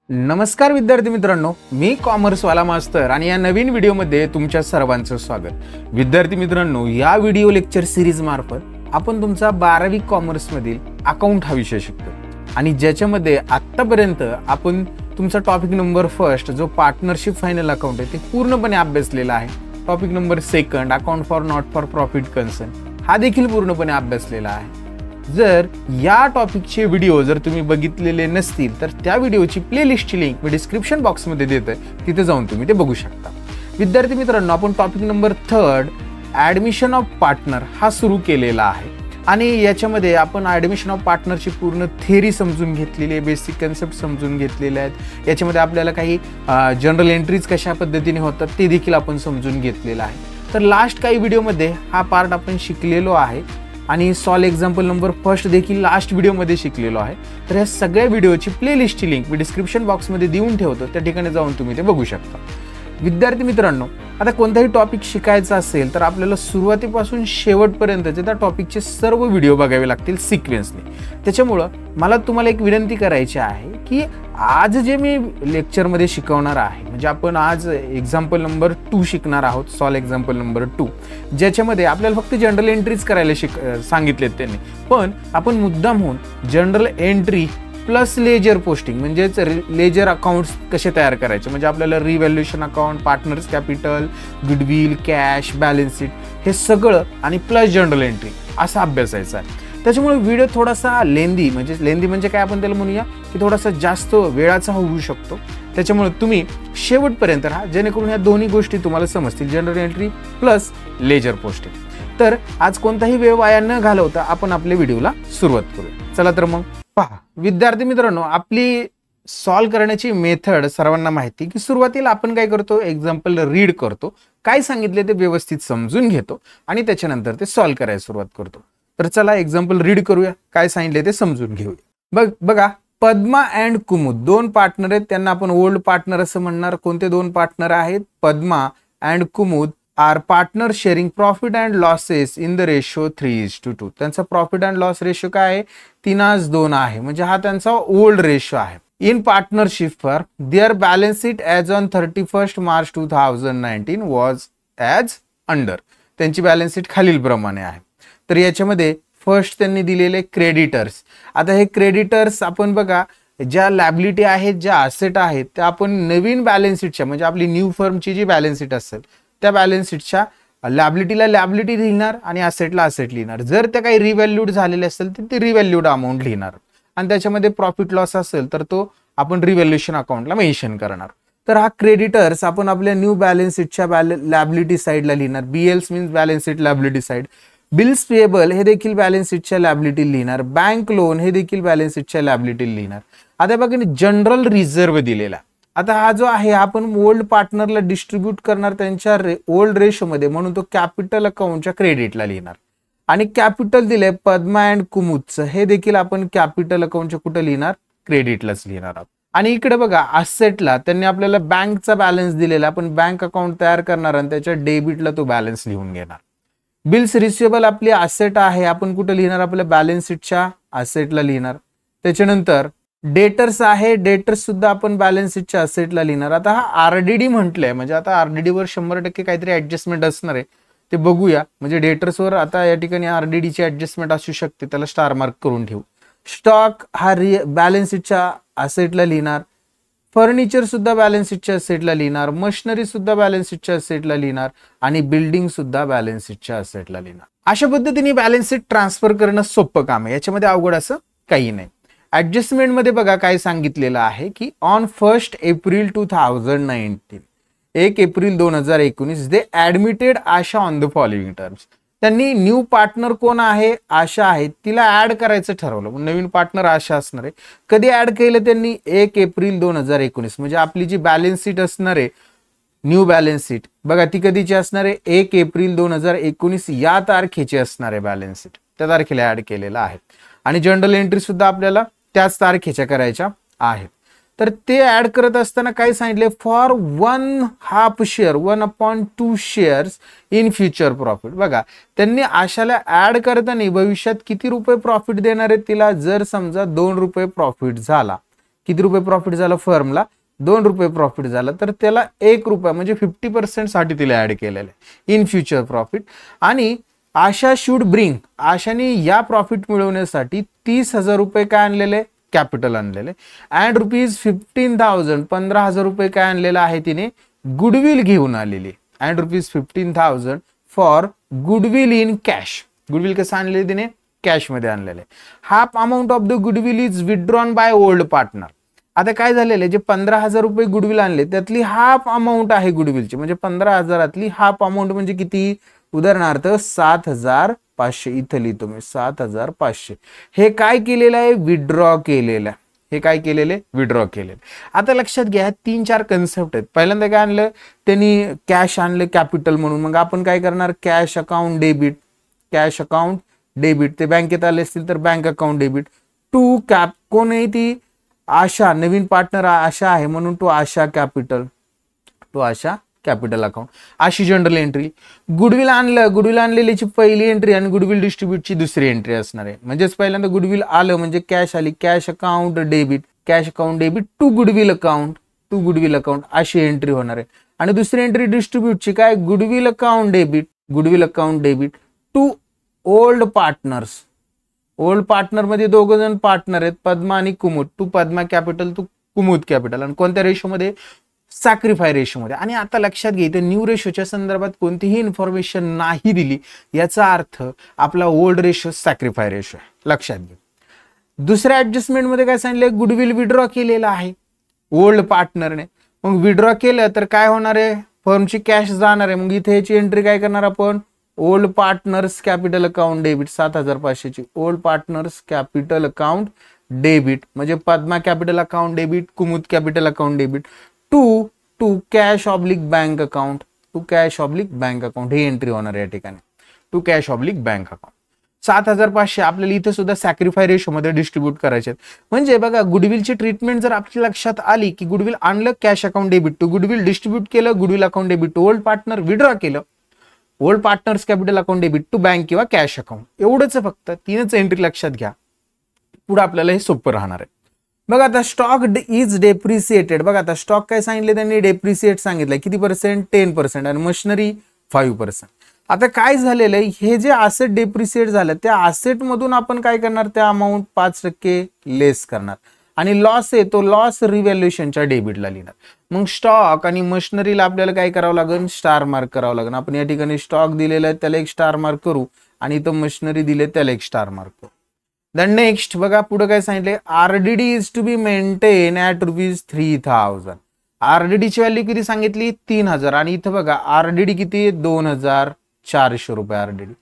नमस्कार विद्यार्थी मित्रांनो, मी कॉमर्सवाला मास्तर आणि या नवीन व्हिडिओमध्ये तुमच्या सर्वांचं स्वागत। विद्यार्थी मित्रांनो, या व्हिडिओ लेक्चर सिरीज मार्फत आपण तुमचा 12वी कॉमर्स मधील अकाउंट हा विषय शिकतो आणि ज्याच्यामध्ये आतापर्यंत आपण तुमचा टॉपिक नंबर फर्स्ट जो पार्टनरशिप फायनल अकाउंट आहे ते पूर्णपणे अभ्यासलेला आहे। Topic number second account for not for profit concern हा देखील पूर्णपणे अभ्यासलेला आहे। जर या टॉपिकचे व्हिडिओ जर तुम्ही बघितलेले नसतील तर त्या व्हिडिओची प्लेलिस्टची लिंक मी डिस्क्रिप्शन बॉक्समध्ये देतोय, तिथे जाऊन तुम्ही ते बघू शकता। विद्यार्थी मित्रांनो, आपण topic number third admission of partner हा सुरू केलेला आहे आणि याच्यामध्ये आपण ॲडमिशन ऑफ पार्टनरची पूर्ण थिअरी समजून घेतलेली आहे, बेसिक कन्सेप्ट समजून घेतलेले आहेत। याच्यामध्ये आपल्याला काही जनरल एंट्रीज कशा पद्धतीने होतात ते देखील आपण समजून घेतलेलं आहे। तर लास्ट काही व्हिडिओमध्ये हा पार्ट आपण शिकलेलो आहे आणि सॉल्व एक्झाम्पल नंबर फर्स्ट देखील लास्ट व्हिडिओमध्ये शिकलेलो आहे। तर या सगळ्या व्हिडिओची प्लेलिस्टची लिंक मी डिस्क्रिप्शन बॉक्समध्ये देऊन ठेवतो, त्या ठिकाणी जाऊन तुम्ही ते बघू शकता। विद्यार्थी मित्रांनो, आता कोणताही टॉपिक शिकायचा असेल तर आपल्याला सुरुवातीपासून शेवटपर्यंतचे त्या टॉपिकचे सर्व व्हिडिओ बघावे लागतील सिक्वेन्सने। त्याच्यामुळं मला तुम्हाला एक विनंती करायची आहे की आज जे मी लेक्चरमध्ये शिकवणार आहे, म्हणजे आपण आज एक्झाम्पल नंबर 2 शिकणार आहोत, सॉल्व एक्झाम्पल नंबर 2, ज्याच्यामध्ये आपल्याला फक्त जनरल एंट्रीज करायला सांगितलेत त्यांनी, पण आपण मुद्दाम होऊन general entry plus ledger posting म्हणजेच लेजर अकाउंट्स कसे तयार करायचे, म्हणजे आपल्याला revaluation account, partners capital, goodwill, cash, balance sheet हे सगळं आणि प्लस जनरल एंट्री असा अभ्यासायचा आहे। त्याच्यामुळे व्हिडिओ थोडासा लेंदी म्हणजे काय आपण त्याला म्हणूया की थोडासा जास्त वेळाचा होऊ शकतो। त्याच्यामुळे तुम्ही शेवटपर्यंत राहा, जेणेकरून ह्या दोन्ही गोष्टी तुम्हाला समजतील, general entry plus ledger posting. तर आज कोणताही वेळ वाया न घालवता आपण आपल्या व्हिडिओला सुरुवात करूया। चला तर मग पहा विद्यार्थी मित्रांनो, आपली सॉल्व करण्याची मेथड सर्वांना माहिती की सुरुवातीला आपण काय करतो, एक्झाम्पल रीड करतो, काय सांगितले ते व्यवस्थित समजून घेतो आणि त्याच्यानंतर ते सॉल्व करायला सुरुवात करतो। तर चला एक्झाम्पल रीड करूया, काय सांगितले ते समजून घेऊया। बघा, पद्मा अँड कुमुद दोन पार्टनर आहेत, त्यांना आपण ओल्ड पार्टनर असं म्हणणार। कोणते दोन पार्टनर आहेत? Padma and Kumud are partner sharing profit and losses in the ratio 3:2। त्यांचा प्रॉफिट अँड लॉस रेशो काय आहे? 3:2 आहे, म्हणजे हा त्यांचा ओल्ड रेशो आहे। In partnership for their balance sheet as on 31 March 2019 was as under. त्यांची बॅलन्स शीट खालील प्रमाणे आहे। तर याच्यामध्ये फर्स्ट त्यांनी दिलेले क्रेडिटर्स। आता हे क्रेडिटर्स आपण बघा, ज्या लॅबिलिटी आहेत, ज्या असेट आहेत, त्या आपण नवीन बॅलन्स शीटच्या म्हणजे आपली न्यू फर्मची जी बॅलन्स शीट असेल त्या बॅलन्स शीटच्या लॅबिलिटीला लॅबिलिटी लिहिणार आणि असेटला असेट लिहिणार। जर त्या काही रिव्हॅल्यूड झालेले असेल तर ते रिव्हॅल्यूड अमाऊंट लिहिणार आणि त्याच्यामध्ये प्रॉफिट लॉस असेल तर तो आपण रिव्हॅल्युएशन अकाउंटला मेन्शन करणार। तर हा क्रेडिटर्स आपण आपल्या न्यू बॅलन्स शीटच्या लॅबिलिटी साईडला लिहिणार। BLs means balance sheet liability side. Bills payable हे देखील बॅलन्स शीटच्या लॅबिलिटी लिहिणार। बँक लोन हे देखील बॅलन्स शीटच्या लॅबिलिटी लिहिणार। आता बघा, जनरल रिझर्व्ह दिलेला, आता हा जो आहे आपण ओल्ड पार्टनरला डिस्ट्रीब्यूट करणार त्यांच्या ओल्ड रेशो मध्ये, म्हणून तो कॅपिटल अकाउंटच्या क्रेडिटला लिहिणार। आणि कॅपिटल दिले पद्मा अँड कुमुदचं, हे देखील आपण कॅपिटल अकाउंटच्या कुठं लिहिणार? क्रेडिटलाच लिहिणार आहोत। आणि इकडे बघा, असेटला त्यांनी आपल्याला बँकचा बॅलन्स दिलेला, आपण बँक अकाउंट तयार करणार आणि त्याच्या डेबिटला तो बॅलन्स लिहून घेणार। बिल्स रिसिवेबल आपली असेट आहे, आपण कुठं लिहिणार? आपल्या बॅलन्स शीटच्या असेटला लिहिणार। त्याच्यानंतर डेटर्स आहे, डेटर्स सुद्धा आपण बॅलन्स शीटच्या असेटला लिहिणार। आता हा आरडीडी म्हटलंय, म्हणजे आता आरडीडी वर 100% काहीतरी ऍडजस्टमेंट असणार आहे, ते बघूया। म्हणजे डेटर्स वर आता या ठिकाणी आरडीडी ची ऍडजस्टमेंट असू शकते, त्याला स्टार मार्क करून ठेवू। स्टॉक हा बॅलन्स शीटच्या असेटला लिहिणार। फर्निचर सुद्धा बॅलन्स शीटच्या असेटला लिहिणार। मशिनरी सुद्धा बॅलन्स शीटच्या असेटला लिहिणार आणि बिल्डिंग सुद्धा बॅलन्स शीटच्या असेटला लिहिणार। अशा पद्धतीने बॅलन्स शीट ट्रान्सफर करणं सोपं काम आहे, याच्यामध्ये अवघड असं काही नाही। ऍडजस्टमेंट मध्ये बघा काय सांगितलेलं आहे की on 1 April 2019, 1 April 2019 they admitted Asha on the following terms. त्यांनी न्यू पार्टनर कोण आहे? आशा आहे, तिला ऍड करायचं ठरवलं। नवीन पार्टनर आशा असणार आहे। कधी ऍड केलं त्यांनी? 1 एप्रिल 2019, म्हणजे आपली जी बॅलन्स शीट असणार आहे न्यू बॅलन्स शीट, बघा ती कधीची असणार आहे? 1 एप्रिल 2019 या तारखेची असणार आहे बॅलन्स शीट, त्या तारखेला ऍड केलेला आहे। आणि जनरल एंट्री सुद्धा आपल्याला त्याच तारखेच्या करायच्या आहेत। तर ते ऍड करत असताना काय सांगितले? For 1/2 share 1/2 shares in future profit. बघा, त्यांनी आशाला ऍड करताना भविष्यात किती रुपये प्रॉफिट देणार आहेत तिला? जर समजा 2 रुपये प्रॉफिट झाला किती रुपये प्रॉफिट झालं फर्मला, 2 रुपये प्रॉफिट झालं, तर त्याला 1 रुपया म्हणजे 50% साठी तिला ऍड केलेलं आहे इन फ्युचर प्रॉफिट. आणि आशा शुड ब्रिंग, आशाने या प्रॉफिट मिळवण्यासाठी 30,000 रुपये काय आणलेले, कॅपिटल आणलेले. अँड ₹15,000 15,000 रुपये काय आणलेलं आहे तिने, गुडविल घेऊन आलेली. And ₹15,000 for goodwill in cash. Goodwill कसं आणलेले तिने, कॅश मध्ये आणलेले. Half amount of the goodwill is withdrawn bye old partner. आता काय झालेलं आहे, जे 15,000 रुपये गुडविल आणले त्यातली हाफ अमाऊंट आहे गुडविलची, म्हणजे 15,000 हाफ अमाऊंट म्हणजे किती, उदाहरणार्थ 7,500 इथं लिहितो मी 7,500. हे काय केलेलं आहे, विड्रॉ केलेलं आहे. हे काय केलेले, विड्रॉ केलेले. आता लक्षात घ्या 3-4 कन्सेप्ट आहेत. पहिल्यांदा काय आणलं त्यांनी, कॅश आणलं कॅपिटल म्हणून. मग आपण काय करणार, cash account debit, cash account debit. ते बँकेत आले असतील तर bank account debit. To cap, कोण आहे ती, आशा, नवीन पार्टनर आशा आहे म्हणून to Asha capital, to Asha capital account. अशी जनरल एंट्री. गुडविल आणलं, गुडविल आणलेलीची पहिली एंट्री आणि गुडविल डिस्ट्रीब्यूटची दुसरी एंट्री असणार आहे. म्हणजेच पहिल्यांदा गुडविल आलं म्हणजे कॅश आली, cash account debit, cash account debit to goodwill account, to goodwill account अशी एंट्री होणार आहे. आणि दुसरी एंट्री डिस्ट्रीब्यूटची काय, goodwill account debit, goodwill account debit to old partners. Old partner मध्ये 2 जण पार्टनर आहेत, पद्मा आणि Kumud. To Padma capital to Kumud capital. आणि कोणत्या रेशो मध्ये, सॅक्रिफाय रेशो मध्ये. आणि आता लक्षात घ्या इथे न्यू रेशोच्या संदर्भात कोणतीही इन्फॉर्मेशन नाही दिली, याचा अर्थ आपला ओल्ड रेशो सॅक्रिफाय रेशो आहे, लक्षात घ्या. दुसऱ्या ऍडजस्टमेंट मध्ये काय सांगितलं, गुडविल विड्रॉ केलेला आहे ओल्ड पार्टनरने. मग विड्रॉ केलं तर काय होणार आहे, फर्मची कॅश जाणार आहे. मग इथे याची एंट्री काय करणार आपण, old partners capital account debit 7,500 ची, old partners capital account debit म्हणजे Padma capital account debit, Kumud capital account debit to cash oblique bank account, to cash oblique bank account. ही एंट्री होणार आहे या ठिकाणी, to cash oblique bank account. 7,500 आपल्याला इथे सुद्धा सॅक्रिफाय रेशो मध्ये डिस्ट्रीब्यूट करायचे. म्हणजे बघा गुडविलची ट्रीटमेंट जर आपल्या लक्षात आली की गुडविल आणलं cash account debit to goodwill, distribute केलं goodwill account debit to old partner, withdraw केलं old partners capital account debit to bank किंवा कॅश अकाउंट. एवढंच फक्त 3च एंट्री लक्षात घ्या, पुढे आपल्याला हे सोपं राहणार आहे. बघा आता स्टॉक इज डेप्रिसिएटेड. बघा आता स्टॉक काय सांगितले त्यांनी, डेप्रिसिएट सांगितलंय. किती पर्सेंट, 10%. आणि मशिनरी 5%. आता काय झालेलं आहे, हे जे असेट डेप्रिसिएट झालं त्या असेट मधून आपण काय करणार, त्या अमाऊंट 5% लेस करणार. आणि लॉस आहे तो लॉस रिव्हॅल्युएशनच्या डेबिटला लिहिणार. मग स्टॉक आणि मशिनरीला आपल्याला काय करावं लागेल, स्टार मार्क करावं लागेल. आपण या ठिकाणी स्टॉक दिलेला आहे त्याला एक स्टार मार्क करू आणि इथं मशिनरी दिले त्याला एक स्टार मार्क करू. देन नेक्स्ट बघा पुढे काय सांगितले, RDD is to be maintain at ₹3,000. RDD ची व्हॅल्यू किती सांगितली, 3,000. आणि इथं बघा आरडीडी किती, 2,400 रुपये आरडीडी.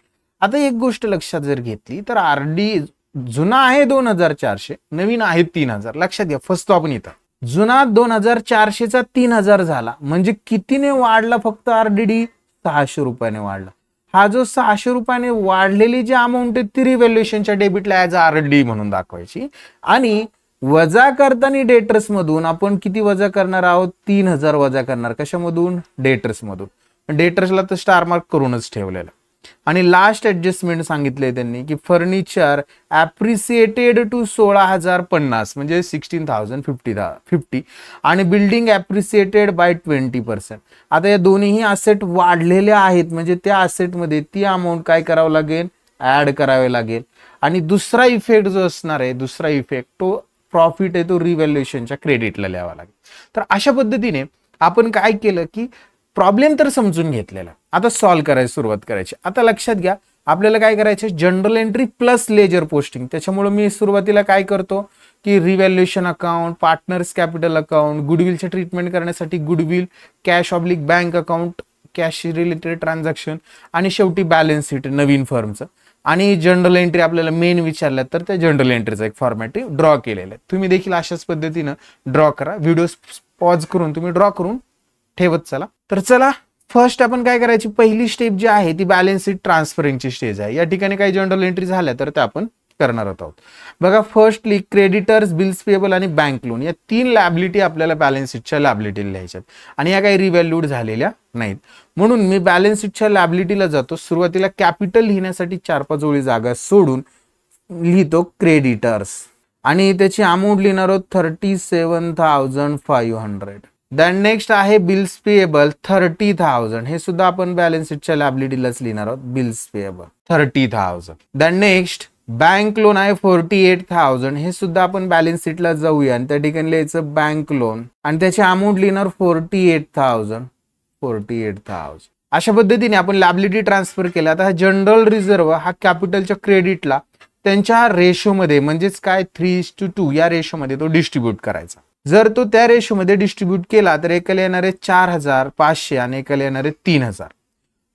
आता एक गोष्ट लक्षात जर घेतली तर आरडी जुना आहे 2,400, नवीन आहे 3,000. लक्षात घ्या, फसतो आपण इथं. जुना 2,400 चा 3,000 झाला म्हणजे कितीने वाढला, फक्त आरडीडी 600 रुपयाने वाढला. हा जो 600 रुपयाने वाढलेली जी अमाऊंट आहे ती रिव्हॅल्युएशनच्या डेबिटला ॲज आरडी म्हणून दाखवायची. आणि वजा करताना डेटर्स मधून आपण किती वजा करणार आहोत, 3,000 वजा करणार. कशामधून, डेटर्स मधून. डेटर्सला तर स्टार मार्क करूनच ठेवलेला. आणि लास्ट ऍडजस्टमेंट सांगितले त्यांनी की फर्निचर ॲप्रिसिएटेड टू 16,050 म्हणजे 16,050 आणि बिल्डिंग ॲप्रिसिएटेड बाय 20%. आता या दोन्हीही असेट वाढलेले आहेत म्हणजे त्या असेटमध्ये ती अमाऊंट काय करावं लागेल, ऍड करावे लागेल. आणि दुसरा इफेक्ट जो असणार आहे, दुसरा इफेक्ट तो प्रॉफिट आहे तो रिव्हॅल्युएशनच्या क्रेडिटला लिहावा लागेल. तर अशा पद्धतीने आपण काय केलं की प्रॉब्लेम तर समजून घेतलेला, आता सॉल्व्ह करायला सुरुवात करायची. आता लक्षात घ्या आपल्याला काय करायचे, journal entry plus ledger posting. त्याच्यामुळे मी सुरुवातीला काय करतो की revaluation account, partners capital account, गुडविलचे ट्रीटमेंट करण्यासाठी goodwill, cash oblique bank account, cash related transaction आणि शेवटी बॅलन्स शीट नवीन फर्मचं. आणि जनरल एंट्री आपल्याला मेन विचारल्या तर त्या जनरल एंट्रीचा एक फॉर्मॅट ड्रॉ केलेला आहे. तुम्ही देखील अशाच पद्धतीनं ड्रॉ करा. व्हिडिओ पॉज करून तुम्ही ड्रॉ करून ठेवत चला. तर चला फर्स्ट आपण काय करायची, पहिली स्टेप जी आहे ती बॅलन्स शीट ट्रान्सफरिंगची स्टेज आहे. या ठिकाणी काही जनरल एंट्री झाल्या तर त्या आपण करणार आहोत. बघा फर्स्टली क्रेडिटर्स, बिल्स पेबल आणि बँक लोन या 3 लॅबिलिटी आपल्याला बॅलन्स शीटच्या लॅबिलिटीला लिहायच्यात आणि या काही रिव्हॅल्यूड झालेल्या नाहीत. म्हणून मी बॅलन्स शीटच्या लॅबिलिटीला जातो. सुरुवातीला कॅपिटल लिहिण्यासाठी 4-5 ओळी जागा सोडून लिहितो क्रेडिटर्स. आणि त्याची अमाऊंट लिहिणार आहोत 37,500. देन नेक्स्ट आहे बिल्स पेएबल 30,000. हे सुद्धा आपण बॅलन्स शीटच्या लायबिलिटीलाच लिहिणार आहोत, bills payable 30,000. Then next bank loan आहे 48,000. हे सुद्धा आपण बॅलन्स शीटला जाऊया आणि त्या ठिकाणी लिहायचं बँक लोन आणि त्याची अमाऊंट लिहिणार 48,000. अशा पद्धतीने आपण लायबिलिटी ट्रान्सफर केला. आता हा जनरल रिझर्व हा कॅपिटलच्या क्रेडिटला त्यांच्या रेशोमध्ये म्हणजेच काय 3:2 या रेशोमध्ये तो डिस्ट्रीब्यूट करायचा. जर तो त्या रेशोमध्ये डिस्ट्रीब्यूट केला तर एकाला येणारे 4,500 आणि एकाला येणारे 3,000.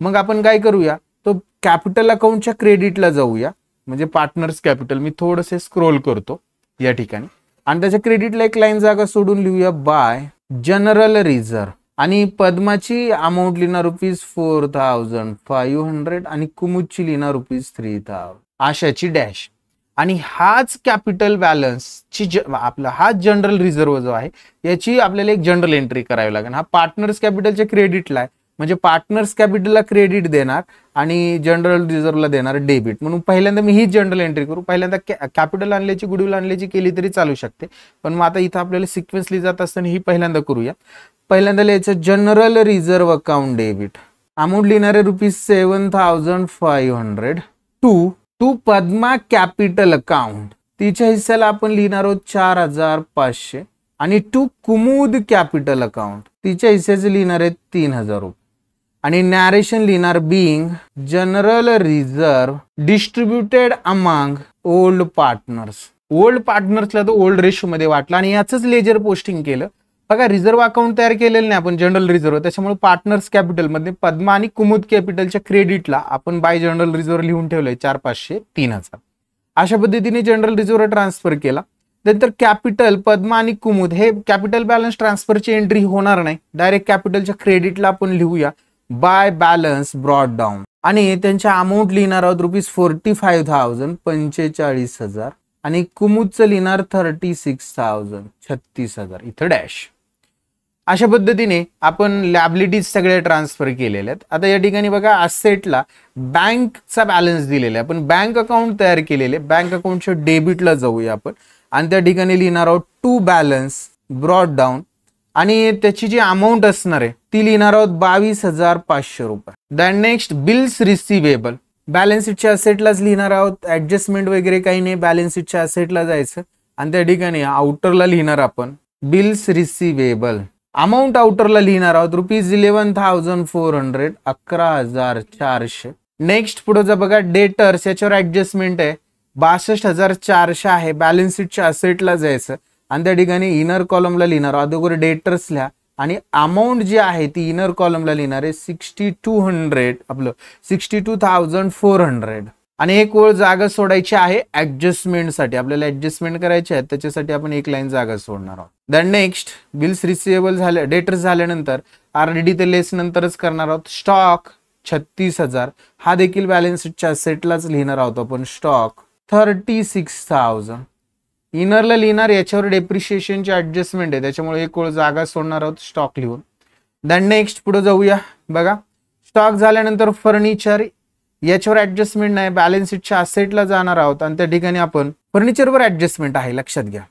मग आपण काय करूया, तो कॅपिटल अकाउंटच्या क्रेडिटला जाऊया, म्हणजे पार्टनर्स कॅपिटल. मी थोडंसे स्क्रोल करतो या ठिकाणी आणि त्याच्या क्रेडिटला एक लाईन जागा सोडून लिहूया बाय जनरल रिझर्व आणि पद्माची अमाऊंट लिहिणार ₹4,500 आणि कुमुदची लिहिणार ₹3,000. आशाची डॅश. आणि हाच कॅपिटल बॅलन्सची आपला हा जनरल रिझर्व जो आहे याची आपल्याला एक जनरल एंट्री करावी लागेल. हा पार्टनर्स कॅपिटलच्या क्रेडिटला आहे, म्हणजे पार्टनर्स कॅपिटलला क्रेडिट देणार आणि जनरल रिझर्वला देणार डेबिट. म्हणून पहिल्यांदा मी ही जनरल एंट्री करू. पहिल्यांदा कॅपिटल आणल्याची गुडविल आणल्याची केली तरी चालू शकते, पण मग आता इथं आपल्याला सिक्वेन्सली जात असताना ही पहिल्यांदा करूया. पहिल्यांदा लिहायचं general reserve account debit. Amount लिहिणारे ₹7,500 टू पद्मा कॅपिटल अकाउंट. तिच्या हिस्साला आपण लिहिणार आहोत 4,500 आणि टू कुमुद कॅपिटल अकाउंट तिच्या हिस्साचे लिहिणार आहेत 3,000 रुपये. आणि नॅरेशन लिहिणार being general reserve distributed among old partners. ओल्ड पार्टनर्सला तो ओल्ड रेशो मध्ये वाटला आणि याच लेजर पोस्टिंग केलं. बघा रिझर्व अकाउंट तयार केलेलं नाही आपण जनरल रिझर्व, त्याच्यामुळे पार्टनर्स कॅपिटल मध्ये पद्मा आणि कुमुद कॅपिटलच्या क्रेडिटला आपण बाय जनरल रिझर्व लिहून ठेवलंय 4,500 3,000. अशा पद्धतीने जनरल रिझर्व ट्रान्सफर केला. नंतर कॅपिटल पद्मा आणि कुमुद हे कॅपिटल बॅलन्स ट्रान्सफरची एंट्री होणार नाही, डायरेक्ट कॅपिटलच्या क्रेडिटला आपण लिहूया बाय बॅलन्स ब्रॉड डाऊन आणि त्यांच्या अमाऊंट लिहिणार आहोत ₹45,000 45,000 आणि कुमुदचं लिहिणार 36,000 36,000 इथं डॅश. अशा पद्धतीने आपण लायबिलिटीज सगळे ट्रान्सफर केलेले आहेत. आता या ठिकाणी बघा असेटला बँकचा बॅलन्स दिलेला आहे, आपण बँक अकाउंट तयार केलेले. बँक अकाउंटच्या डेबिटला जाऊया आपण आणि त्या ठिकाणी लिहिणार आहोत टू बॅलन्स ब्रॉड डाऊन आणि त्याची जी अमाऊंट असणार आहे ती लिहिणार आहोत ₹22,500. Than next bills receivable. Balance शीटच्या असेटलाच लिहिणार आहोत, ऍडजस्टमेंट वगैरे काही नाही, बॅलन्स शीटच्या असेटला जायचं आणि त्या ठिकाणी आउटरला लिहिणार आपण बिल्स रिसिवेबल. अमाऊंट आउटरला लिहिणार आहोत ₹11,400 11,400. नेक्स्ट पुढे बघा डेटर्स, याच्यावर ऍडजस्टमेंट आहे 62,400 आहे. बॅलन्स शीटच्या असेटला जायचं आणि त्या ठिकाणी इनर कॉलमला लिहिणार अगोदर डेटर्स लिहा आणि अमाऊंट जी आहे ती इनर कॉलमला लिहिणार आहे 6,200 आपलं 62,400 आणि एक ओळ जागा सोडायची आहे ऍडजस्टमेंटसाठी. आपल्याला ऍडजस्टमेंट करायची आहे त्याच्यासाठी आपण एक लाईन जागा सोडणार आहोत. देन नेक्स्ट बिल्स रिसिवेबल झाले, डेटर्स झाल्यानंतर आरडीडी ते लेस नंतरच करणार आहोत. स्टॉक 36,000 हा देखील बॅलन्स शीटच्या असेटलाच लिहिणार आहोत आपण स्टॉक 36,000. इनरला लिहिणार याच्यावर डेप्रिशिएशनची ऍडजस्टमेंट आहे त्याच्यामुळे एक ओळ जागा सोडणार आहोत स्टॉक लिहून. देन नेक्स्ट पुढे जाऊया. बघा स्टॉक झाल्यानंतर फर्निचर, याच्यावर ऍडजस्टमेंट नाही, बॅलन्स शीटच्या असेटला जाणार आहोत आणि त्या ठिकाणी आपण फर्निचरवर ऍडजस्टमेंट आहे लक्षात घ्या.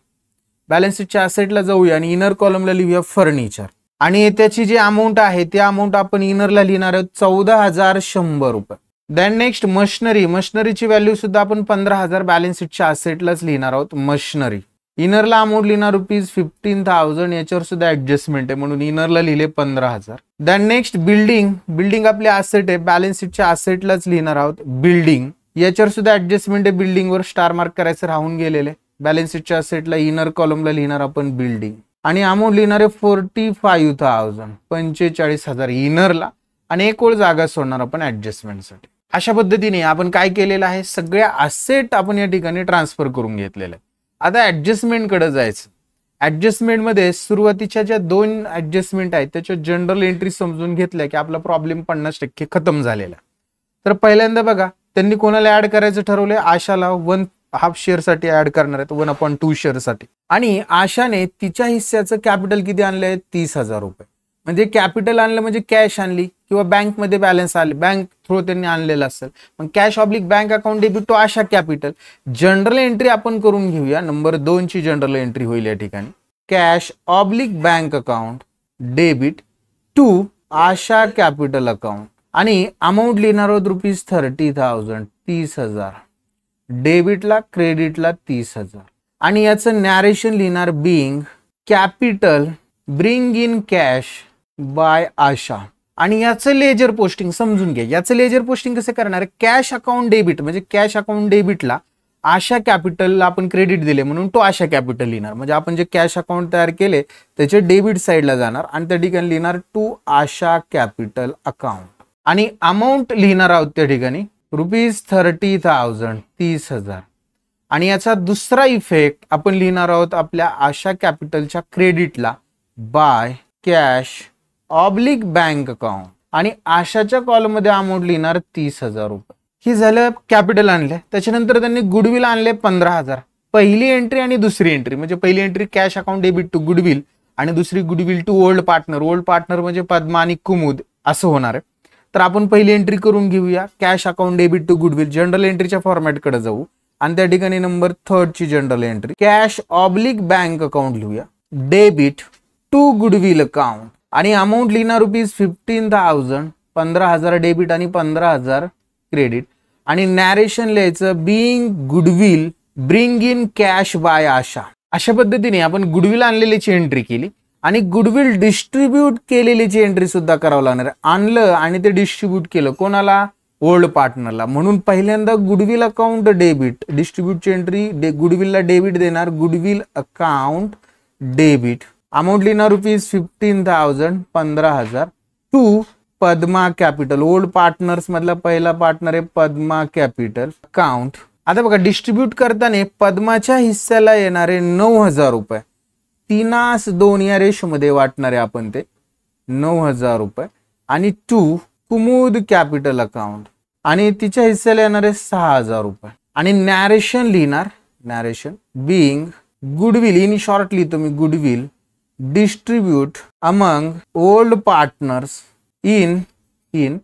बॅलन्स शीटच्या असेटला जाऊया आणि इनर कॉलमला लिहूया फर्निचर आणि त्याची जी अमाऊंट आहे ती अमाऊंट आपण इनरला लिहिणार आहोत 14,100 रुपये. देन नेक्स्ट मशनरी, मशनरीची व्हॅल्यू सुद्धा आपण 15,000 बॅलन्स शीटच्या असेटलाच लिहिणार आहोत मशनरी. इनरला अमाऊंट लिहिणार ₹15,000, याच्यावर सुद्धा ऍडजस्टमेंट आहे म्हणून इनरला लिहिले 15,000. देन नेक्स्ट बिल्डिंग, बिल्डिंग आपली असेट आहे बॅलन्स शीटच्या असेटलाच लिहिणार आहोत बिल्डिंग. याच्यावर सुद्धा ऍडजस्टमेंट आहे, बिल्डिंगवर स्टार मार्क करायचं राहून गेलेले. बॅलन्स शीटच्या असेटला इनर कॉलमला लिहिणार आपण बिल्डिंग आणि अमाऊंट लिहिणार आहे 45,000 45,000 इनरला आणि एक ओळ जागा सोडणार आपण ऍडजस्टमेंटसाठी. अशा पद्धतीने आपण काय केलेलं आहे, सगळ्या असेट आपण या ठिकाणी ट्रान्सफर करून घेतलेलं आहे. आता ऍडजस्टमेंट कडे जायचं. ऍडजस्टमेंट मध्ये सुरुवातीच्या ज्या 2 ऍडजस्टमेंट आहेत त्याच्या जनरल एंट्री समजून घेतल्या की आपला प्रॉब्लेम 50% खतम झालेला. तर पहिल्यांदा बघा त्यांनी कोणाला ऍड करायचं ठरवलंय, आशाला 1/2 शेअर साठी ऍड करणार आहेत 1/2 शेअर साठी आणि आशाने तिच्या हिस्स्याचं कॅपिटल किती आणलंय 30,000 रुपये. म्हणजे कॅपिटल आणलं म्हणजे कॅश आणली किंवा बँकमध्ये बॅलन्स आले, बँक थ्रू त्यांनी आणलेलं असेल, मग cash oblique bank account debit to Asha capital. General entry आपण करून घेऊया. नंबर 2 ची जनरल एंट्री होईल या ठिकाणी. Cash oblique bank account debit to Asha capital account आणि अमाऊंट लिहिणार आहोत ₹30,000 30,000. डेबिटला क्रेडिटला 30,000 आणि याचं नॅरेशन लिहिणार being capital bring in cash by Asha. आणि याचं लेजर पोस्टिंग समजून घ्या. याचं लेजर पोस्टिंग कसं करणार आहे, कॅश अकाउंट डेबिट म्हणजे कॅश अकाउंट डेबिटला आशा कॅपिटलला आपण क्रेडिट दिले म्हणून तो आशा कॅपिटल लिहिणार. म्हणजे आपण जे कॅश अकाउंट तयार केले त्याचे डेबिट साईडला जाणार आणि त्या ठिकाणी लिहिणार टू आशा कॅपिटल अकाउंट आणि अमाऊंट लिहिणार आहोत त्या ठिकाणी ₹30,000 30,000. आणि याचा दुसरा इफेक्ट आपण लिहिणार आहोत आपल्या आशा कॅपिटलच्या क्रेडिटला by cash oblique bank account आणि आशाच्या कॉलममध्ये अमाऊंट लिहिणार ₹30,000. ही झालं कॅपिटल आणले. त्याच्यानंतर त्यांनी गुडविल आणले 15,000. पहिली एंट्री आणि दुसरी एंट्री म्हणजे पहिली entry cash account debit to goodwill आणि दुसरी goodwill to old partner. Old partner म्हणजे पद्मा आणि कुमुद असं होणार आहे. तर आपण पहिली एंट्री करून घेऊया. Cash account debit to goodwill journal एंट्रीच्या फॉर्मॅटकडे जाऊ आणि त्या ठिकाणी नंबर 3 ची journal entry cash oblique bank account लिहूया डेबिट टू गुडविल अकाउंट आणि अमाऊंट लिहिणार ₹15,000 15,000 डेबिट आणि 15,000 क्रेडिट आणि नॅरेशन लिहायचं being goodwill bring in cash by Asha. अशा पद्धतीने आपण गुडविल आणलेलीची एंट्री केली आणि गुडविल डिस्ट्रीब्यूट केलेलीची एंट्री सुद्धा करावं लागणार आहे. आणलं आणि ते डिस्ट्रीब्यूट केलं कोणाला, ओल्ड पार्टनरला. म्हणून पहिल्यांदा गुडविल अकाउंट डेबिट डिस्ट्रीब्यूटची एंट्री गुडविलला डेबिट देणार गुडविल अकाउंट डेबिट अमाऊंट लिहिणार ₹15,000 15,000 to Padma capital. Old partners मधला पहिला पार्टनर आहे पद्मा कॅपिटल अकाउंट. आता बघा डिस्ट्रीब्यूट करताना पद्माच्या हिस्स्याला येणारे ₹9,000 3:2 या रेशोमध्ये वाटणारे आपण ते ₹9,000 आणि टू कुमुद कॅपिटल अकाउंट आणि तिच्या हिस्स्याला येणारे ₹6,000 आणि नॅरेशन लिहिणार narration being goodwill in short लिहितो मी goodwill distribute among old partners in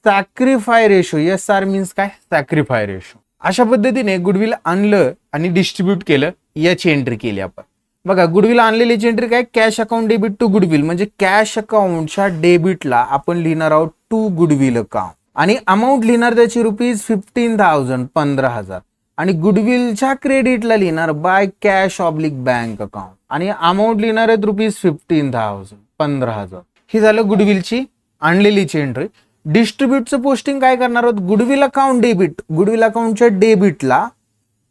sacrifice ratio. SR means काय, सॅक्रिफाय रेशो. अशा पद्धतीने गुडविल आणलं आणि डिस्ट्रीब्यूट केलं याची एंट्री केली आपण. बघा गुडविल आणलेलीची एंट्री काय, cash account debit to goodwill म्हणजे कॅश अकाउंटच्या डेबिटला आपण लिहिणार आहोत टू गुडविल अकाउंट आणि अमाऊंट लिहिणार त्याची ₹15,000 15,000 आणि गुडविलच्या क्रेडिटला लिहिणार by cash oblique bank account आणि अमाऊंट लिहिणार आहेत ₹15,000 15,000. ही झालं गुडविलची आणलेलीची एंट्री. डिस्ट्रीब्यूटचं पोस्टिंग काय करणार आहोत, गुडविल अकाउंट डेबिट गुडविल अकाउंटच्या डेबिटला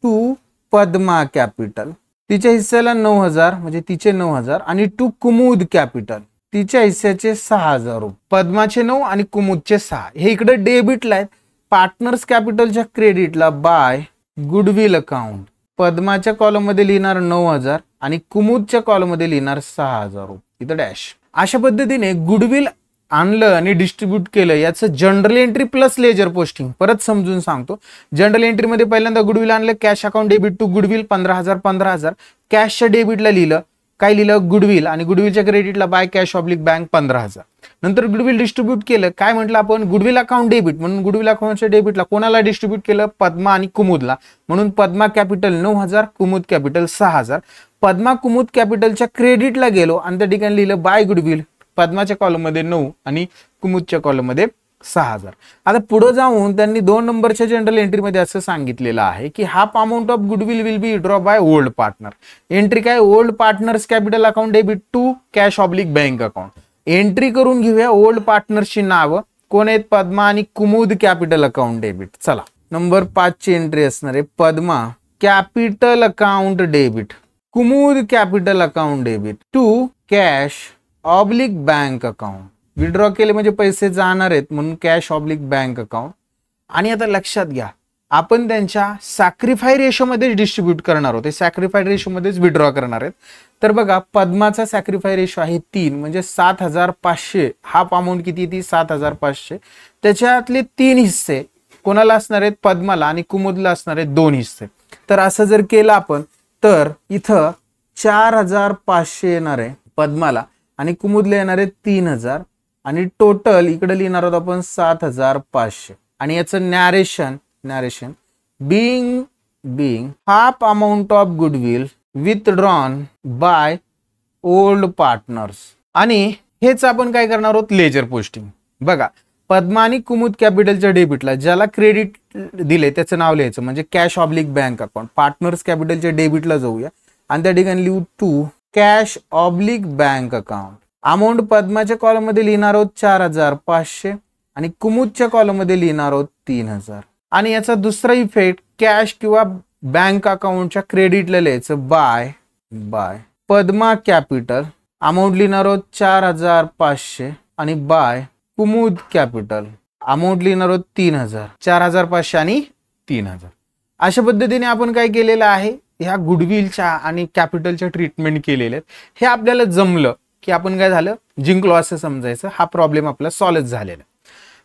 टू पद्मा कॅपिटल तिच्या हिस्स्याला 9,000 म्हणजे तिचे 9,000 आणि टू कुमुद कॅपिटल तिच्या हिस्स्याचे ₹6,000. पद्माचे 9 आणि कुमुदचे 6 हे इकडे डेबिटला आहेत. पार्टनर्स कॅपिटलच्या क्रेडिटला बाय गुडविल अकाउंट पद्माच्या कॉलम मध्ये लिहिणार 9,000 आणि कुमुदच्या कॉलम मध्ये लिहिणार ₹6,000 इथं डॅश. अशा पद्धतीने गुडविल आणलं आणि डिस्ट्रीब्यूट केलं याचं general entry plus ledger posting परत समजून सांगतो. जनरल एंट्री मध्ये पहिल्यांदा गुडविल आणलं cash account debit to goodwill 15,000 15,000 कॅशच्या डेबिटला लिहिलं काय लिहिलं गुडविल आणि गुडविलच्या क्रेडिटला बाय कॅश ऑब्लिक बँक 15,000. नंतर गुडविल डिस्ट्रीब्यूट केलं काय म्हटलं आपण गुडविल अकाउंट डेबिट म्हणून गुडविल अकाउंटच्या डेबिटला कोणाला डिस्ट्रीब्यूट केलं पद्मा आणि कुमुदला म्हणून पद्मा कॅपिटल 9,000 कुमुद कॅपिटल 6,000. पद्मा कुमुद कॅपिटलच्या क्रेडिटला गेलो आणि त्या ठिकाणी लिहिलं बाय गुडविल पद्माच्या कॉलम मध्ये 9 आणि कुमुदच्या कॉलम मध्ये 6,000. आता पुढे जाऊन त्यांनी 2 नंबरच्या जनरल एंट्री मध्ये असं सांगितलेलं आहे की half amount of goodwill will be withdraw by old partner. Entry काय old partners capital account debit to cash oblique bank account. Entry करून घेऊया ओल्ड पार्टनर्सची नावं कोण आहेत पद्मा आणि कुमुद कॅपिटल अकाउंट डेबिट. चला नंबर 5 ची एंट्री असणार आहे Padma capital account debit Kumud capital account debit to cash oblique bank account. Withdraw केले म्हणजे पैसे जाणार आहेत म्हणून कॅश ऑब्लिक बँक अकाउंट. आणि आता लक्षात घ्या आपण त्यांच्या सॅक्रिफाय रेशो मध्ये डिस्ट्रीब्यूट करणार आहोत. सॅक्रिफाय रेशो मध्येच विड्रॉ करणार आहेत. तर बघा पद्माचा सॅक्रिफाय रेशो आहे 3 म्हणजे 7,500. हाफ अमाऊंट किती ती 7,500. त्याच्यातले 3 हिस्से कोणाला असणार आहेत पद्माला आणि कुमुदला असणार आहेत 2 हिस्से. तर असं जर केलं आपण तर इथं 4,500 येणार आहे पद्माला आणि कुमुदला येणार आहे 3000 आणि टोटल इकडे लिहिणार आहोत आपण 7500 आणि याचं narration being half amount of goodwill withdrawn by old partners. आणि हेच आपण काय करणार आहोत लेजर पोस्टिंग. बघा पद्मा आणि कुमुद कॅपिटलच्या डेबिटला ज्याला क्रेडिट दिले त्याचं नाव लिहायचं म्हणजे cash oblique bank account. Partners कॅपिटलच्या डेबिटला जाऊया आणि त्या ठिकाणी लिहू to cash oblique bank account. Amount पद्माच्या कॉलम मध्ये लिहिणार आहोत 4500 आणि कुमुदच्या कॉलम मध्ये लिहिणार आहोत 3000. आणि याचा दुसरा इफेक्ट कॅश किंवा बँक अकाउंटच्या क्रेडिटला लिहायचं बाय पद्मा कॅपिटल. अमाऊंट लिहिणार आहोत 4500 आणि बाय कुमुद कॅपिटल. अमाऊंट लिहिणार आहोत 3000. 4500 आणि 3000. अशा पद्धतीने आपण काय केलेलं आहे ह्या गुडविलच्या आणि कॅपिटलच्या ट्रीटमेंट केलेल्या आहेत. हे आपल्याला जमलं की आपण काय झालं जिंकलो असं समजायचं. हा प्रॉब्लेम आपला सॉल्व्ह झालेला.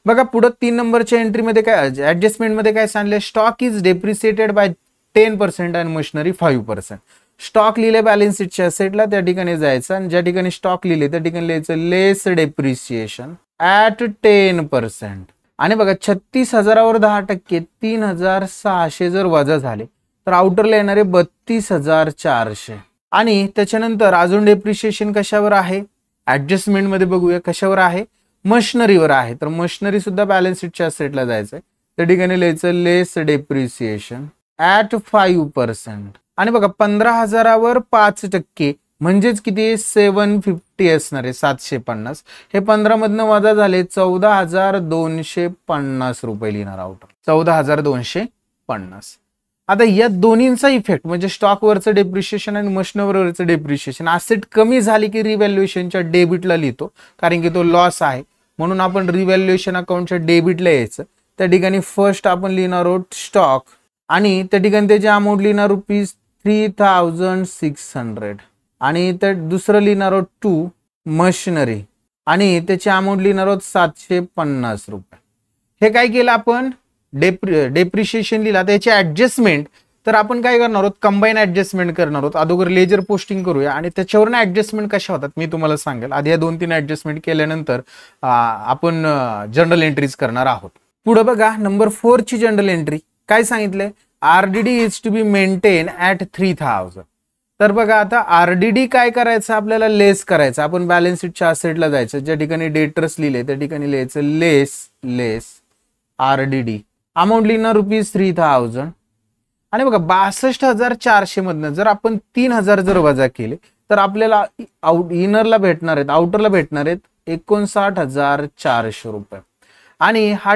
बघा पुढे 3 नंबरच्या एंट्रीमध्ये काय ऍडजस्टमेंटमध्ये काय सांगितलं स्टॉक इज डेप्रिसिएटेड बाय 10% आणि मशिनरी 5%. स्टॉक लिहिले बॅलन्स शीटच्या असेटला त्या ठिकाणी जायचं आणि ज्या ठिकाणी स्टॉक लिहिले त्या ठिकाणी लिहायचं लेस डेप्रिसिएशन ॲट 10%. आणि बघा 36,000वर 10% 3600 जर वजा झाले तर आउटरला येणारे 32,400. आणि त्याच्यानंतर अजून डेप्रिसिएशन कशावर आहे ऍडजस्टमेंट मध्ये बघूया कशावर आहे मशिनरीवर आहे. तर मशिनरी सुद्धा बॅलन्स शीटच्या असेटला जायचंय त्या ठिकाणी लिहायचं लेस डेप्रिसिएशन ॲट 5%. आणि बघा 15,000वर 5% म्हणजेच किती 750 असणार आहे 750. हे 15 मधनं वजा झाले 14,250 रुपये लिहिणार आउटर 14,250. आता या दोन्हींचा इफेक्ट म्हणजे स्टॉकवरचं डेप्रिशिएशन आणि मशिनरीवरचं डेप्रिशिएशन असेट कमी झाली की रिव्हॅल्युएशनच्या डेबिटला लिहितो कारण की तो लॉस आहे म्हणून आपण रिव्हॅल्युएशन अकाउंटच्या डेबिटला यायचं. त्या ठिकाणी फर्स्ट आपण लिहिणार आहोत स्टॉक आणि त्या ठिकाणी त्याची अमाऊंट लिहिणार ₹3,600 आणि त्या दुसरं लिहिणार आहोत 2 मशिनरी आणि त्याची अमाऊंट लिहिणार आहोत 750 रुपये. हे काय केलं आपण डेप्रिशिएशन लिहिला त्याची ऍडजस्टमेंट. तर आपण काय करणार आहोत कंबाईन ऍडजस्टमेंट करणार आहोत. अगोदर लेजर पोस्टिंग करूया आणि त्याच्यावरून ऍडजस्टमेंट कशा होतात मी तुम्हाला सांगेल. आधी या 2-3 ऍडजस्टमेंट केल्यानंतर आपण जनरल एंट्रीज करणार आहोत. पुढे बघा नंबर 4 ची जनरल एंट्री काय सांगितलंय RDD is to be maintain at 3,000. तर बघा आता आरडीडी काय करायचं आपल्याला लेस करायचं. आपण बॅलन्स शीटच्या असेटला जायचं ज्या ठिकाणी डेटर्स लिहिले त्या ठिकाणी लिहायचं लेस आरडीडी. अमाऊंट लिहिणार ₹3,000 आणि बघा 62,400 मधनं जर आपण 3,000 जर वजा केले तर आपल्याला इनरला भेटणार आहेत आउटरला भेटणार आहेत 59,400 रुपये. आणि हा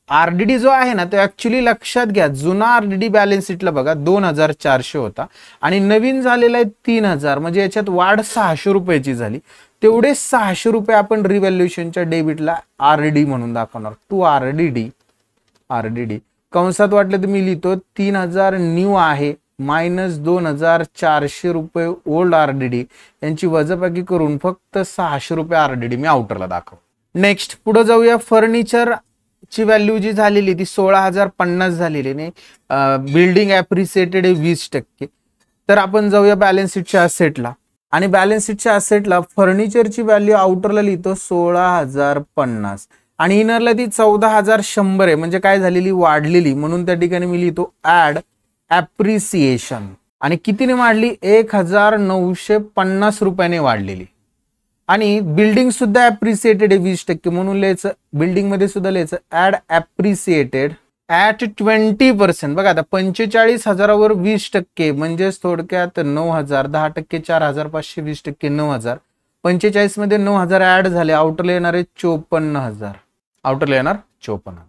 आरडीडी जो आहे ना तो ऍक्च्युली लक्षात घ्या जुना आरडीडी बॅलन्स शीटला बघा 2,400 होता आणि नवीन झालेला आहे 3,000 म्हणजे याच्यात वाढ 600 रुपयाची झाली. तेवढे 600 रुपये आपण रिव्हॅल्युएशनच्या डेबिटला आरडीडी म्हणून दाखवणार. टू आरडीडी कंसात वाटलं तर मी लिहितो 3,000 न्यू आहे मायनस 2,400 रुपये ओल्ड आरडीडी यांची वजाबाकी करून फक्त 600 रुपये आरडीडी मी आउटरला दाखव. नेक्स्ट पुढे जाऊया. फर्निचर ची व्हॅल्यू जी झालेली ती 16,050 झालेली नाही. बिल्डिंग ॲप्रिसिएटेड आहे 20%. तर आपण जाऊया बॅलन्स शीटच्या असेटला आणि बॅलन्स शीटच्या असेटला फर्निचरची व्हॅल्यू आउटरला लिहितो 16,050 आणि इनरला ती 14,100 आहे म्हणजे काय झालेली वाढलेली म्हणून त्या ठिकाणी मी लिहितो ऍड ॲप्रिसिएशन. आणि कितीने वाढली 1,950 रुपयाने वाढलेली. आणि बिल्डिंग सुद्धा ॲप्रिसिएटेड आहे 20% म्हणून लिहायचं बिल्डिंग मध्ये सुद्धा लिहायचं ऍड ॲप्रिसिएटेड ॲट 20%. बघा आता 45,000वर 20% म्हणजेच थोडक्यात 9,000 10% 4,500 20% 9,000 45 मध्ये 9,000 ऍड झाले आउटरला येणार आहे 54,000 आउटरला येणार 54,000.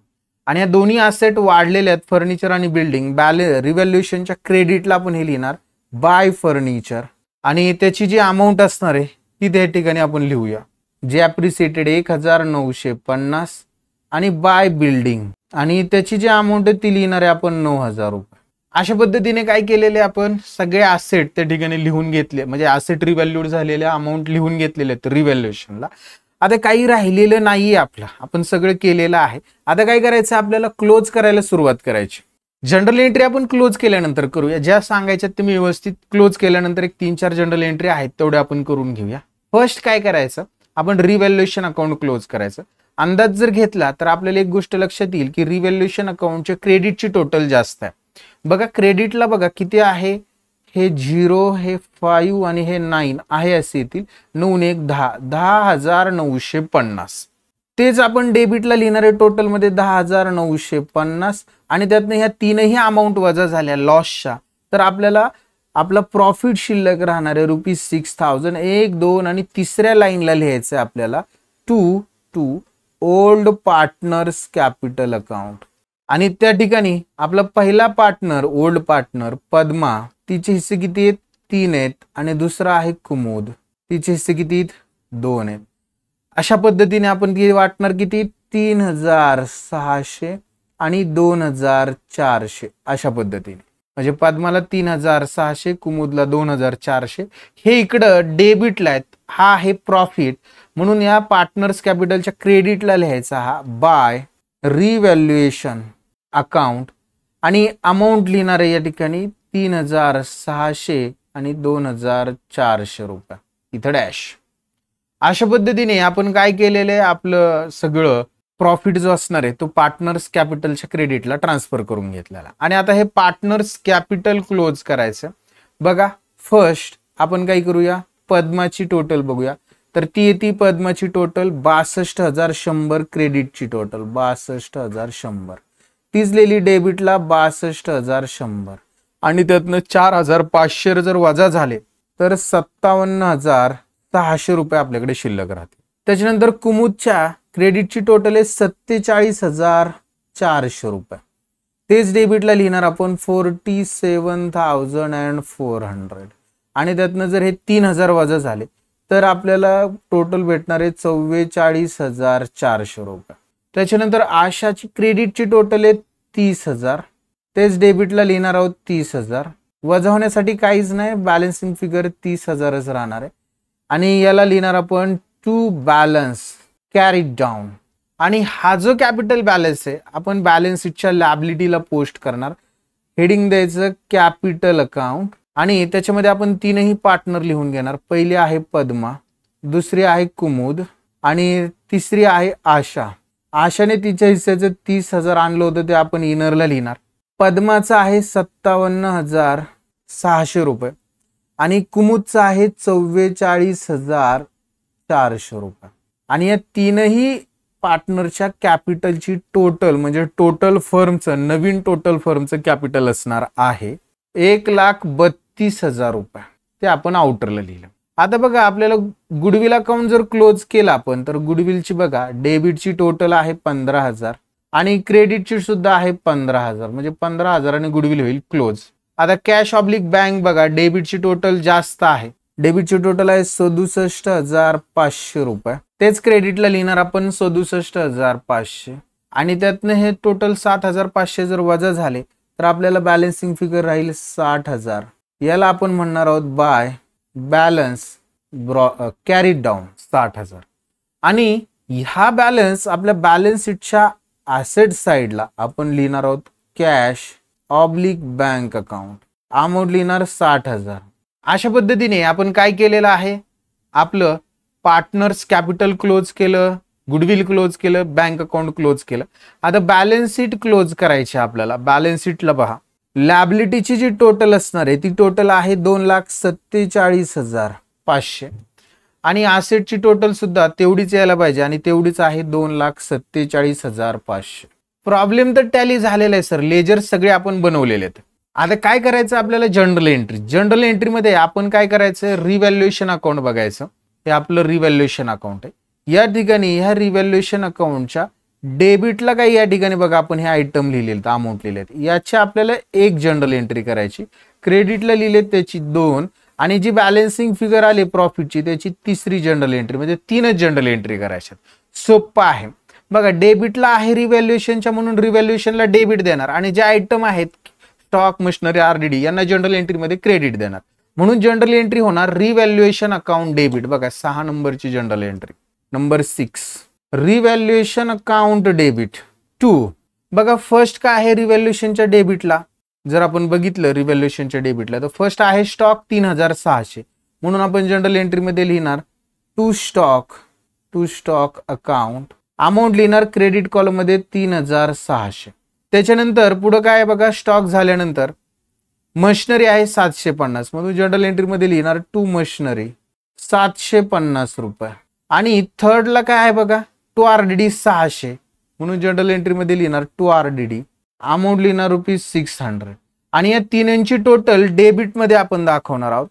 आणि या दोन्ही असेट वाढलेले आहेत फर्निचर आणि बिल्डिंग. रिव्हॅल्युएशनच्या क्रेडिटला आपण हे लिहिणार बाय फर्निचर आणि त्याची जी अमाऊंट असणार आहे ती त्या ठिकाणी आपण लिहूया जे ॲप्रिसिएटेड 1,950 आणि बाय बिल्डिंग आणि त्याची जी अमाऊंट आहे ती लिहिणार आहे आपण 9,000 रुपये. अशा पद्धतीने काय केलेले आपण सगळे असेट त्या ठिकाणी लिहून घेतले म्हणजे असेट रिव्हॅल्यूड झालेले अमाऊंट लिहून घेतलेले आहेत रिव्हॅल्युएशनला. आता काही राहिलेलं नाहीये आपलं आपण सगळं केलेलं आहे. आता काय करायचं आपल्याला क्लोज करायला सुरुवात करायची. जनरल एंट्री आपण क्लोज केल्यानंतर करूया ज्या सांगायच्यात तुम्ही व्यवस्थित क्लोज केल्यानंतर एक 3-4 जनरल एंट्री आहेत तेवढे आपण करून घेऊया. फर्स्ट काय करायचं, आपण रिव्हॅल्युएशन अकाउंट क्लोज करायचं. अंदाज जर घेतला तर आपल्याला एक गोष्ट लक्षात येईल की रिव्हॅल्युएशन अकाउंटच्या क्रेडिटची टोटल जास्त आहे. बघा क्रेडिटला बघा किती आहे, हे 0, हे 5 आणि हे 9 आहे असे येतील. 9 1 10, 10,950. तेच आपण डेबिटला लिहिणार आहे टोटल मध्ये 10,950 आणि त्यातनं ह्या तीनही अमाऊंट वजा झाल्या लॉसच्या, तर आपल्याला आपला प्रॉफिट शिल्लक राहणार आहे ₹6,000. 1 2 आणि तिसऱ्या लाईनला लिहायचं आहे आपल्याला to old partners capital account. आणि त्या ठिकाणी आपला पहिला पार्टनर ओल्ड पार्टनर पद्मा, तिचे हिस्से किती आहेत 3 आहेत आणि दुसरा आहे कुमुद, तिचे हिस्से किती आहेत 2 आहेत. अशा पद्धतीने आपण ती वाटणार किती 3,600 आणि 2,400 अशा पद्धतीने. म्हणजे पद्माला 3,600, कुमुदला 2,400. हे इकडं डेबिटला आहेत, हा आहे प्रॉफिट. म्हणून या पार्टनर्स कॅपिटलच्या क्रेडिटला लिहायचा हा बाय रिव्हॅल्युएशन अकाउंट आणि अमाऊंट लिहिणार आहे या ठिकाणी 3,600 आणि 2,400 रुपये, इथं डॅश. अशा पद्धतीने आपण काय केलेलं आहे, आपलं सगळं प्रॉफिट जो असणार आहे तो पार्टनर्स कॅपिटलच्या क्रेडिटला ट्रान्सफर करून घेतलेला. आणि आता हे पार्टनर्स कॅपिटल क्लोज करायचं. बघा फर्स्ट आपण काय करूया, पद्माची टोटल बघूया. तर ती येते पद्माची टोटल 62,100, क्रेडिटची टोटल 62,100. तीच लिहिली डेबिटला 62,100 आणि त्यातनं 4,500 जर वजा झाले तर 57,600 रुपये आपल्याकडे शिल्लक राहते. त्याच्यानंतर कुमुदच्या क्रेडिटची टोटल आहे 47,400 रुपये. तेच डेबिटला लिहिणार आपण 47,400 आणि त्यातनं जर हे 3,000 वजा झाले तर आपल्याला टोटल भेटणार आहे 44,400 रुपये. त्याच्यानंतर आशाची क्रेडिटची टोटल आहे 30,000. तेच डेबिटला लिहिणार आहोत 30,000. वजा होण्यासाठी काहीच नाही, बॅलन्सिंग फिगर 30,000च राहणार आहे. आणि याला लिहिणार आपण टू बॅलन्स कॅरीड डाऊन. आणि हा जो कॅपिटल बॅलन्स आहे आपण बॅलन्स शीटच्या लॅबिलिटीला पोस्ट करणार. हेडिंग द्यायचं कॅपिटल अकाउंट आणि त्याच्यामध्ये आपण तीनही पार्टनर लिहून घेणार. पहिली आहे पद्मा, दुसरी आहे कुमुद आणि तिसरी आहे आशा. आशाने तिच्या हिस्सेचं 30,000 आणलं होतं ते आपण इनरला लिहिणार. पद्माचं आहे 57,600 रुपये आणि कुमुदचं आहे 44,400 रुपये. आणि या तीनही पार्टनरच्या कॅपिटलची टोटल म्हणजे टोटल फर्मचं नवीन टोटल फर्मचं कॅपिटल असणार आहे 1,32,000 रुपये. ते आपण आउटरला लिहिलं. आता बघा आपल्याला गुडविल अकाउंट जर क्लोज केला आपण तर गुडविलची बघा डेबिटची टोटल आहे 15,000 आणि क्रेडिटची सुद्धा आहे 15,000 म्हणजे 15,000 आणि गुडविल होईल क्लोज. आता कॅश ऑब्लिक बँक बघा डेबिटची टोटल जास्त आहे, डेबिटची टोटल आहे 67,500 रुपये. तेच क्रेडिटला लिहिणार आपण 67,500 आणि त्यातनं हे टोटल 7,500 जर वजा झाले तर आपल्याला बॅलन्सिंग फिगर राहील 60,000. याला आपण म्हणणार आहोत बाय बॅलन्स कॅरीड डाऊन 60,000. आणि हा बॅलन्स आपल्या बॅलन्स शीटच्या ॲसेट साइडला आपण लिहिणार आहोत cash oblique bank account. Amount लिहिणार 60,000. अशा पद्धतीने आपण काय केलेलं आहे, आपलं पार्टनर्स कॅपिटल क्लोज केलं, गुडविल क्लोज केलं, बँक अकाउंट क्लोज केलं. आता बॅलन्स शीट क्लोज करायची आपल्याला. बॅलन्स शीटला पहा लॅबिलिटीची जी टोटल असणार आहे ती टोटल आहे 2,47,500 आणि ॲसेटची टोटल सुद्धा तेवढीच यायला पाहिजे आणि तेवढीच आहे 2,47,500. प्रॉब्लेम तर टॅली झालेला आहे सर, लेजर सगळे आपण बनवलेले आहेत. आता काय करायचं आपल्याला, जनरल एंट्री. जनरल एंट्रीमध्ये आपण काय करायचं, रिव्हॅल्युएशन अकाउंट बघायचं. हे आपलं रिव्हॅल्युएशन अकाउंट आहे. या ठिकाणी ह्या रिव्हॅल्युएशन अकाउंटच्या डेबिटला काही या ठिकाणी बघा आपण हे आयटम लिहिलेत, अमाऊंट लिहिलेत, याच्या आपल्याला एक जनरल एंट्री करायची. क्रेडिटला लिहिलेत त्याची 2 आणि जी बॅलन्सिंग फिगर आली प्रॉफिटची त्याची तिसरी जनरल एंट्री, म्हणजे 3च जनरल एंट्री करायच्या. सोपं आहे बघा. डेबिटला आहे रिव्हॅल्युएशनच्या म्हणून रिव्हॅल्युएशनला डेबिट देणार आणि जे आयटम आहेत स्टॉक मशिनरी आरडीडी यांना जनरल एंट्रीमध्ये क्रेडिट देणार. म्हणून जनरल एंट्री होणार रिव्हॅल्युएशन अकाउंट डेबिट. बघा 6 नंबरची general entry. Number 6 revaluation account debit 2. बघा फर्स्ट काय आहे रिव्हॅल्युएशनच्या डेबिटला, जर आपण बघितलं रिव्हॅल्युएशनच्या डेबिटला तर फर्स्ट आहे स्टॉक 3,600 म्हणून आपण जनरल एंट्रीमध्ये लिहिणार टू स्टॉक अकाउंट, अमाऊंट लिहिणार क्रेडिट कॉलम मध्ये 3600. त्याच्यानंतर पुढे काय आहे बघा, स्टॉक झाल्यानंतर मशिनरी आहे 750 म्हणून जनरल एंट्री मध्ये लिहिणार टू मशिनरी 750 रुपये. आणि थर्डला काय आहे बघा, टू आरडीडी 600 म्हणून जनरल एंट्री मध्ये लिहिणार टू आरडीडी, अमाऊंट लिहिणार ₹600. आणि या तीनची टोटल डेबिट मध्ये आपण दाखवणार आहोत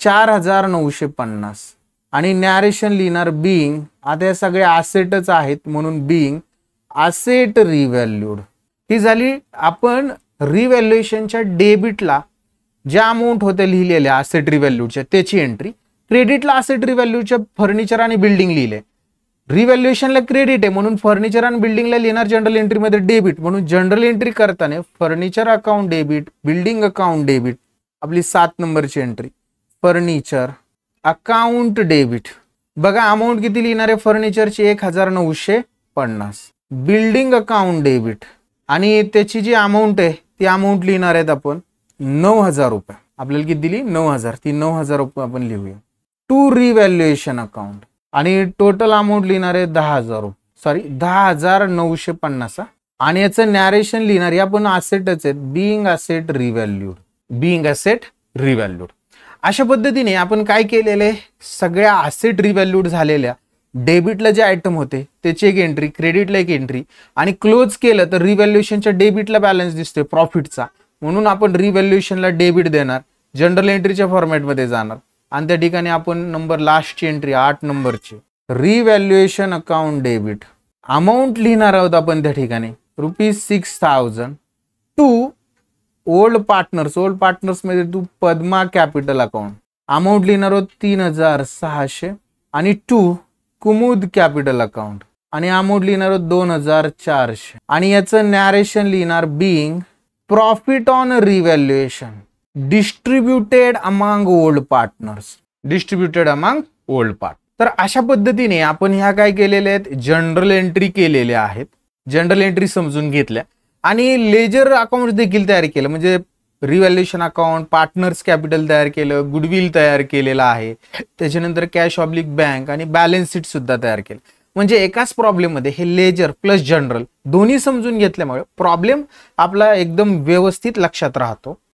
4950. आणि नॅरेशन लिहिणार बिईंग, आता या सगळ्या असेटच आहेत म्हणून बिईंग असेट रिव्हॅल्यूड. ही झाली आपण रिव्हॅल्युएशनच्या डेबिटला ज्या अमाऊंट होत्या लिहिलेल्या असेट रिव्हॅल्यूडच्या त्याची एंट्री. क्रेडिटला असेट रिव्हॅल्यूच्या फर्निचर आणि बिल्डिंग लिहिले, रिव्हॅल्युएशनला क्रेडिट आहे म्हणून फर्निचर आणि बिल्डिंगला लिहिणार जनरल एंट्री मध्ये डेबिट. म्हणून जनरल एंट्री करताना furniture account debit, building account debit, आपली 7 नंबरची एंट्री फर्निचर अकाउंट डेबिट. बघा अमाऊंट किती लिहिणार आहे फर्निचरची 1950, बिल्डिंग अकाउंट डेबिट आणि त्याची जी अमाऊंट आहे ती अमाऊंट लिहिणार आहेत आपण 9000 रुपये. आपल्याला किती दिली 9000, ती 9000 रुपये आपण लिहूया. टू रिव्हॅल्युएशन अकाउंट आणि टोटल अमाऊंट लिहिणार आहे 10,000 रुपये, सॉरी 10,950. आणि याचं नॅरेशन लिहिणार आहे आपण असेटच आहेत, बिईंग असेट रिव्हॅल्यूड, बिईंग असेट रिव्हॅल्यूड. अशा पद्धतीने आपण काय केलेले, सगळ्या असेट रिव्हॅल्यूड झालेल्या डेबिटला जे आयटम होते त्याची एक एंट्री, क्रेडिटला एक एंट्री आणि क्लोज केलं तर रिव्हॅल्युएशनच्या डेबिटला बॅलन्स दिसतोय प्रॉफिटचा म्हणून आपण रिव्हॅल्युएशनला डेबिट देणार, जनरल एंट्रीच्या फॉर्मॅटमध्ये जाणार आणि त्या ठिकाणी आपण नंबर लास्टची एंट्री 8 नंबरची रिव्हॅल्युएशन अकाउंट डेबिट, अमाऊंट लिहिणार आहोत आपण त्या ठिकाणी ₹6000 टू ओल्ड पार्टनर्स मध्ये तू पद्मा कॅपिटल अकाउंट, अमाऊंट लिहिणार आहोत 3600 आणि टू कुमुद कॅपिटल अकाउंट आणि अमाऊंट लिहिणार आहोत 2400. आणि याचं नॅरेशन लिहिणार being profit on revaluation distributed among old partners, तर अशा पद्धतीने आपण ह्या काय केलेल्या आहेत, जनरल एंट्री केलेल्या आहेत, जनरल एंट्री समजून घेतल्या आणि लेजर अकाउंट देखील तयार केलं. म्हणजे रिव्हॅल्युएशन अकाउंट, पार्टनर्स कॅपिटल तयार केलं, गुडविल तयार केलेला आहे, त्याच्यानंतर कॅश ऑब्लिक बँक आणि बॅलन्स शीट सुद्धा तयार केलं. म्हणजे एकाच प्रॉब्लेम मध्ये हे लेजर प्लस जनरल दोन्ही समजून घेतल्यामुळे प्रॉब्लेम आपला एकदम व्यवस्थित लक्षात राहतो.